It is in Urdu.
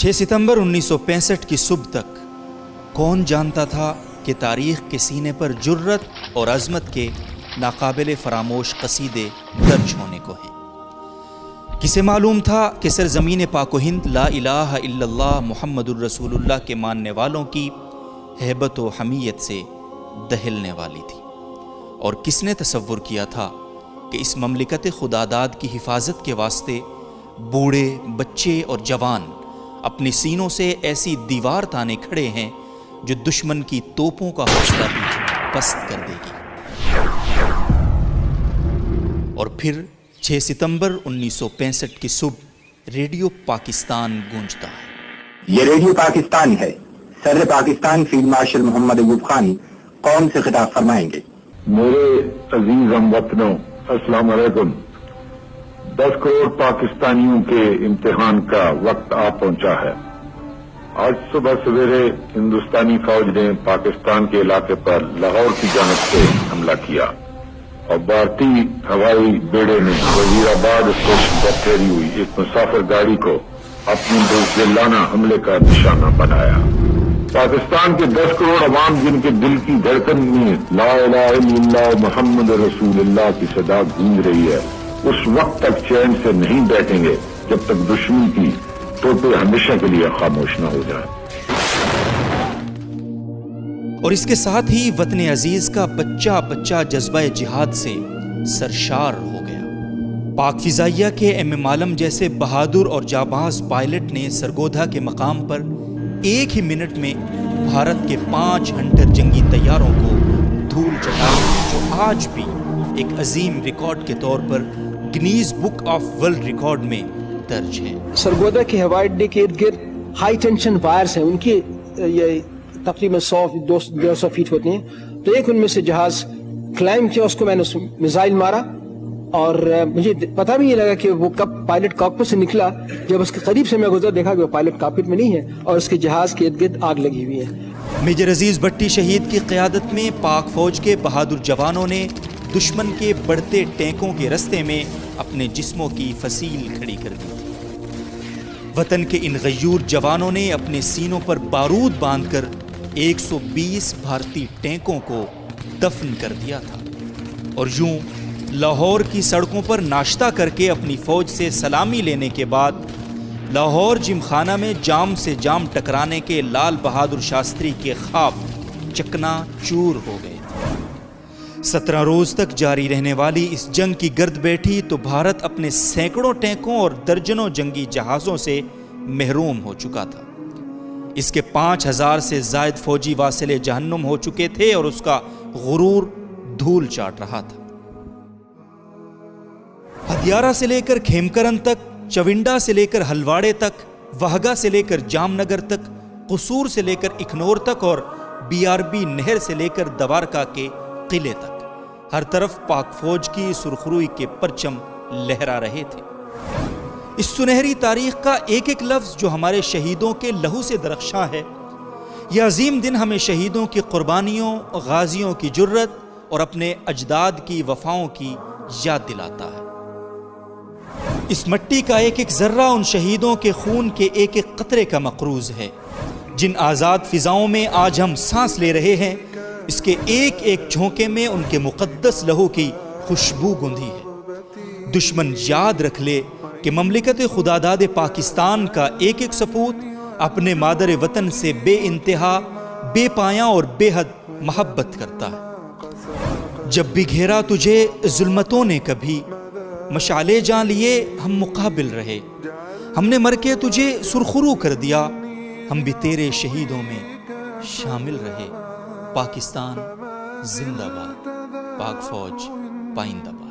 6 ستمبر 1965 کی صبح تک کون جانتا تھا کہ تاریخ کے سینے پر جرت اور عظمت کے ناقابل فراموش قصیدے درج ہونے کو ہیں۔ کسے معلوم تھا کہ سرزمین پاک و ہند لا الہ الا اللہ محمد الرسول اللہ کے ماننے والوں کی ہیبت و حمیت سے دہلنے والی تھی، اور کس نے تصور کیا تھا کہ اس مملکت خداداد کی حفاظت کے واسطے بوڑھے، بچے اور جوان اپنی سینوں سے ایسی دیوار تانے کھڑے ہیں جو دشمن کی توپوں کا حوصلہ بھی پست کر دے گی۔ اور پھر 6 ستمبر 1965 کی صبح ریڈیو پاکستان گونجتا ہے۔ یہ ریڈیو پاکستان ہے۔ صدر پاکستان فیلڈ مارشل محمد ایوب خان قوم سے خطاب فرمائیں گے۔ میرے عزیز ہم وطنوں، السلام علیکم۔ 10 کروڑ پاکستانیوں کے امتحان کا وقت آ پہنچا ہے۔ آج صبح سویرے ہندوستانی فوج نے پاکستان کے علاقے پر لاہور کی جانب سے حملہ کیا اور بھارتی ہوائی بیڑے نے وزیر آباد اسٹیشن پر ٹھہری ہوئی ایک مسافر گاڑی کو اپنے بزدلانہ حملے کا نشانہ بنایا۔ پاکستان کے 10 کروڑ عوام جن کے دل کی دھڑکن میں لا الہ الا اللہ محمد رسول اللہ کی صدا گونج رہی ہے، اس وقت تک چین سے نہیں بیٹھیں گے جب تک دشمن کی توپیں ہمیشہ کے لیے خاموش نہ ہو جائیں۔ اور اس کے ساتھ ہی وطن عزیز کا بچہ بچہ جذبہ جہاد سے سرشار ہو گیا۔ پاک فضائیہ کے ایم عالم جیسے بہادر اور جانباز پائلٹ نے سرگودھا کے مقام پر ایک ہی منٹ میں بھارت کے 5 ہنٹر جنگی طیاروں کو دھول چٹائی، جو آج بھی ایک عظیم ریکارڈ کے طور پر Guinness Book of World Record میں درج ہے۔ سرگودھا کے ہوائی اڈے کے ارد گرد ہائی ٹینشن وائرز ہیں، ان کی یہ تقریباً 100-200 فیٹ ہوتے ہیں، تو ایک ان میں سے جہاز کلائم کیا، اس کو میں نے میزائل مارا اور مجھے پتہ بھی نہیں لگا کہ وہ کب پائلٹ کاکپٹ سے نکلا۔ جب اس کے قریب سے میں گزرا دیکھا کہ وہ پائلٹ کاکپٹ میں نہیں ہے اور اس کے جہاز کے ارد گرد آگ لگی ہوئی ہے۔ میجر عزیز بھٹی شہید کی قیادت میں پاک فوج کے بہادر جوانوں نے دشمن کے بڑھتے ٹینکوں کے رستے میں اپنے جسموں کی فصیل کھڑی کر دی۔ وطن کے ان غیور جوانوں نے اپنے سینوں پر بارود باندھ کر 120 بھارتی ٹینکوں کو دفن کر دیا تھا، اور یوں لاہور کی سڑکوں پر ناشتہ کر کے اپنی فوج سے سلامی لینے کے بعد لاہور جم خانہ میں جام سے جام ٹکرانے کے لال بہادر شاستری کے خواب چکنا چور ہو گئے تھے۔ 17 روز تک جاری رہنے والی اس جنگ کی گرد بیٹھی تو بھارت اپنے سینکڑوں ٹینکوں اور درجنوں جنگی جہازوں سے محروم ہو چکا تھا۔ اس کے 5000 سے زائد فوجی واصل جہنم ہو چکے تھے اور اس کا غرور دھول چاٹ رہا تھا۔ ہدیارہ سے لے کر کھیمکرن تک، چونڈا سے لے کر ہلواڑے تک، وہگا سے لے کر جام نگر تک، قصور سے لے کر اکھنور تک اور BRB نہر سے لے کر دوارکا کے قلعے تک، ہر طرف پاک فوج کی سرخروئی کے پرچم لہرا رہے تھے۔ اس سنہری تاریخ کا ایک ایک لفظ جو ہمارے شہیدوں کے لہو سے درخشاں ہے، یہ عظیم دن ہمیں شہیدوں کی قربانیوں، غازیوں کی جرت اور اپنے اجداد کی وفاؤں کی یاد دلاتا ہے۔ اس مٹی کا ایک ایک ذرہ ان شہیدوں کے خون کے ایک ایک قطرے کا مقروض ہے، جن آزاد فضاؤں میں آج ہم سانس لے رہے ہیں۔ اس کے ایک ایک جھونکے میں ان کے مقدس لہو کی خوشبو گندھی ہے۔ دشمن یاد رکھ لے کہ مملکت خداداد پاکستان کا ایک ایک سپوت اپنے مادر وطن سے بے انتہا، بے پایاں اور بے حد محبت کرتا ہے۔ جب بھی گھیرا تجھے ظلمتوں نے کبھی، مشعلے جان لیے ہم مقابل رہے، ہم نے مر کے تجھے سرخرو کر دیا، ہم بھی تیرے شہیدوں میں شامل رہے۔ پاکستان زندہ باد، پاک فوج پائندہ باد۔